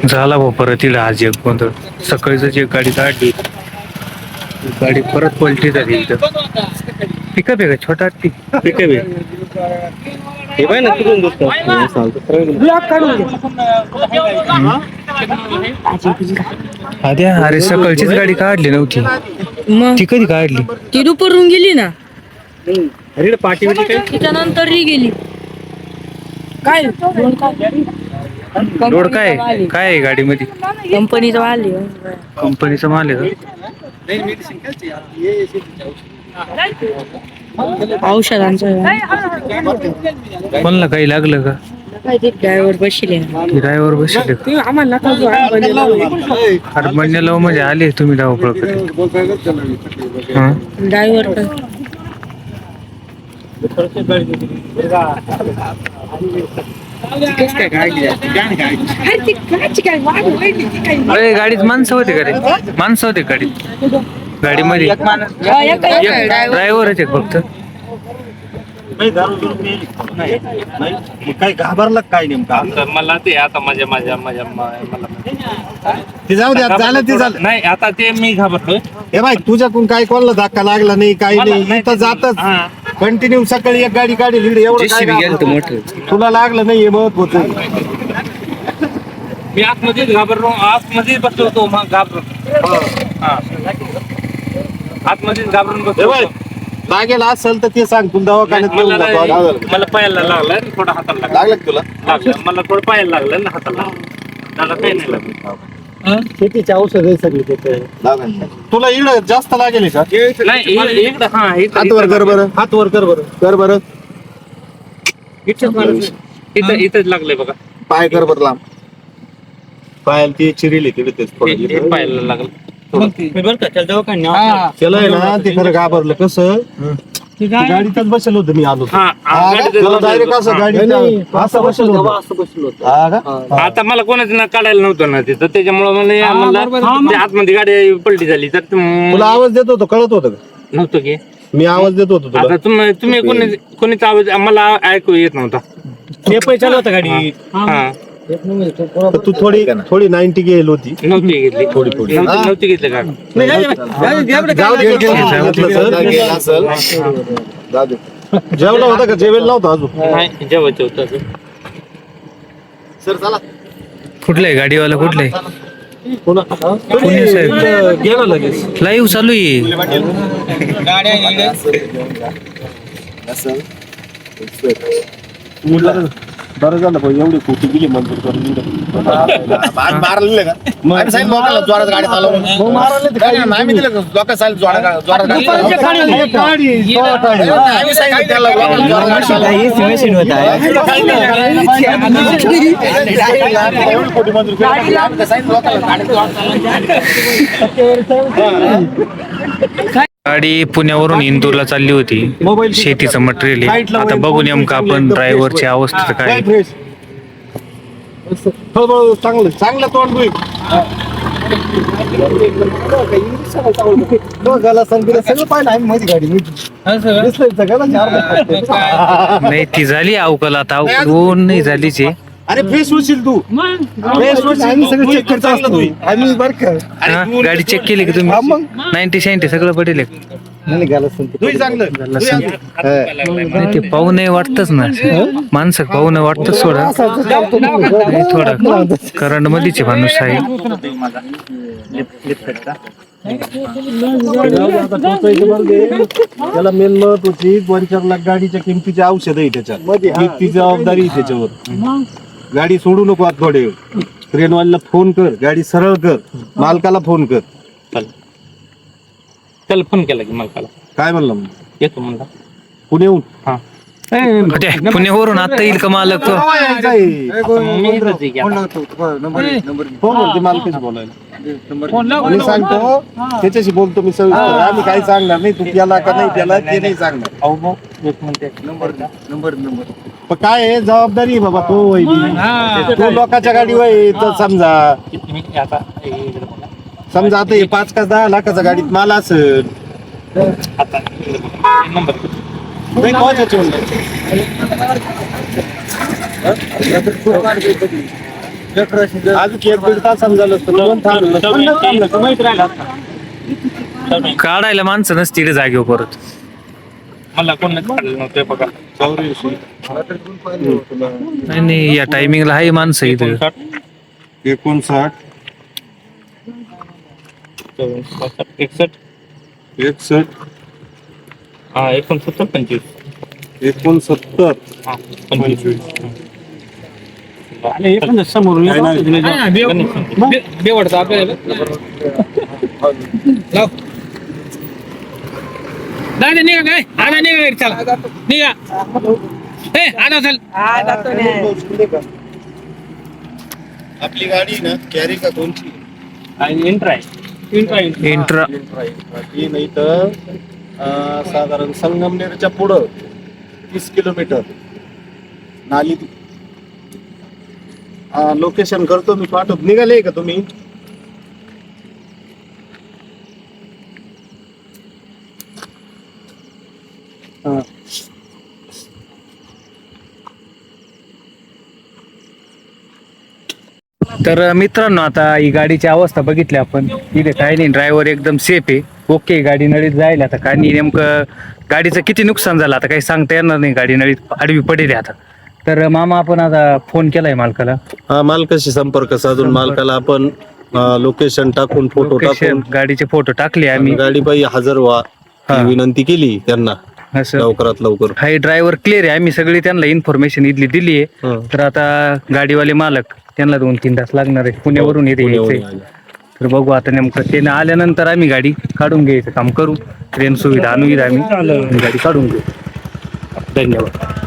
झाला भाऊ परत इला आज एक गोंधळ. सकाळीच एक गाडी काढली, गाडी परत पलटी झाली इथं. पिकअप आहे का छोटा हत्ती? पिकअप आहे. हे पाय ना कुठून आद्या, अरे सकाळचीच गाडी काढली नव्हती. ती कधी काढली? ती दुपारून गेली ना. अरे पाठी त्याच्यानंतर गेली. काय रोड काय काय आहे गाडीमध्ये? कंपनीचा माल आहे. कंपनीचा माल आहे औषधांचं. कोणाला काही लागलं का? ड्रायव्हर बसले. ड्रायव्हर बसले हरमन्य लव म्हणजे आले तुम्ही धावपळ ड्रायव्हर अरे गाडीत माणसं होते का रे? माणसं होते गाडीत? गाडीमध्ये ड्रायव्हर आहेत फक्त. काय घाबरलं काय नेमकं? मला ते आता माझ्या मला ते जाऊ द्या, झालं ते झालं. नाही आता ते मी घाबरलोय. हे बाई, तुझ्याकडून काय कोणाला धक्का लागला नाही, काही नाही. इथं जातच कंटिन्यू सकाळी एक गाडी काढली एवढं काय घाबरलं? तुला लागलं नाही हे महत्वाचं. मी आतमध्येच घाबरलो, आतमध्येच बसलो होतो, मग घाबरलो. आतमध्येच घाबरून बसलो. लागेल असेल तर ते सांग, तुला दवाखान्यात घेऊन जातो. मला पायाला लागलं, थोडा हाताला लागलं तुला? लागलं मला, थोडं पायाला लागलं ना, हाताला त्याला काही नाही लागलं. शेतीचे औषध आहे सगळी तुला इकडं जास्त लागेल का? नाही इकडं हात वर कर बरं, हात वर कर बरं, कर बरं. इथंच लागलंय बघा. पाय कर बरं लांब. पायाला ती चिरीली तिथे तेच पायाला लागलं. केलंय ना ते खरं घाबरलं. कसं गाडीतच बसेल होतं, मी आलो डायरेक्ट असं गाडी असं बसेल होतं. आता मला कोणाचं काढायला नव्हतं ना तिथं, त्याच्यामुळे मला म्हणलं आतमध्ये गाडी पलटी झाली तर तुला आवाज देत होतो, कळत होतं का? नव्हतं की मी आवाज देत होतो तुला. आता तुम्ही कोणीच आवाज मला ऐकू येत नव्हता. चालू होतं गाडी. हा तू थोडी 90 गेली होती. नव्हती घेतली, नव्हती घेतली गाडी. जेवला होता का? जेवेल नव्हतं अजून. नाही जेवायचं होतं अजून. सर चला. कुठलं आहे गाडीवाला? कुठलं आहे? पुणे साहेब गेला लगेच. लाईव्ह चालू आहे. बरं झालं भाऊ, एवढी खोटी गेली मंजूर करून. मारले का? जोरात गाडी चालवून आम्ही दिलं लोक गाडी पुण्यावरून इंदूरला चालली होती, शेतीचं मटेरियल आहे. आता बघू नेमकं आपण ड्रायव्हरची अवस्था काय. चांगलं चांगलं तोंड होईल. सगळं पाहिलं आम्ही माझी गाडी नाही ती झाली अवकल. आता अवकल होऊन नाही झालीच आहे. अरे फ्रेश होशील तू. फ्रेश होशील, सगळं चेक करता असतो आम्ही. बरं का गाडी चेक केली की तुम्ही? 90-90 सगळं पडेल. ते पाहू नाही वाटतच ना, माणसं पाहू नाही वाटत. सोडा थोडा करंट मध्येच माणूस आहे. त्याला मेन महत्वाची 2-4 लाख गाडीच्या किमतीची औषध आहे त्याच्यात. ती जबाबदारी आहे त्याच्यावर. गाडी सोडू नको आज थोडे. ट्रेनवाल्याला फोन कर, गाडी सरळ कर, मालकाला फोन कर. त्याला फोन केला की मालकाला. काय म्हणलं? येतो म्हणला पुण्याहून. हा पुण्यावरून आता येईल का मालक? तो फोन म्हणते मालकाशी बोलायला. मी सांगतो त्याच्याशी बोलतो मी सविस्तर. आम्ही काही सांगणार नाही. तू त्याला का नाही त्याला ते नाही सांगणार. नंबर पण काय आहे, जबाबदारी आहे बाबा. तो लोकांच्या गाडी वय तर समजा आता हे 5 का 10 लाखाच्या गाडीत माल असेल. आता नंबर अजून 1-1.5 तासानं झालं असतं. दोन थांबलं. काढायला माणसं नसती इकडे जागेवर परत. मला कोणच काढलं नव्हतं बघा. 84. नाही नाही, या टायमिंगला आहे माणसं इथं. 59, 61 61, हा 69 25 69, हा 25 बेवडता आपल्याला दादा निघा काय आता निघा घरी चला निघा ए आता चल आपली गाडी ना कॅरी का कोणची इंट्रा इंट्रा ही नाही तर साधारण संगमनेरच्या पुढं 30 किलोमीटर नाली. लोकेशन करतो मी, पाठवतो. निघाले का तुम्ही? तर मित्रांनो, आता ही गाडीची अवस्था बघितली आपण. इथे काही नाही, ड्रायव्हर एकदम सेफ आहे. ओके, गाडी नळीत जायला. आता काय नाही, नेमकं गाडीचं किती नुकसान झालं आता काही सांगता येणार नाही. गाडी नळीत आडवी पडेल आता. तर मामा, आपण आता फोन केलाय मालकाला. हा, मालकाशी संपर्क साधून मालकाला आपण लोकेशन टाकून फोटो टाकून गाडीचे फोटो टाकले आम्ही. गाडी पायी हजर व्हा ही विनंती केली त्यांना असं लवकरात लवकर. हा ड्रायव्हर क्लिअर आहे. आम्ही सगळी त्यांना इन्फॉर्मेशन इथली दिली आहे. तर आता गाडीवाले मालक त्यांना 2-3 तास लागणार आहे. पुण्यावरून येते यायचंय. तर बघू आता नेमकं ते आल्यानंतर आम्ही गाडी काढून घ्यायचं काम करू. ट्रेन सुविधा आणू आम्ही गाडी काढून घेऊ. धन्यवाद.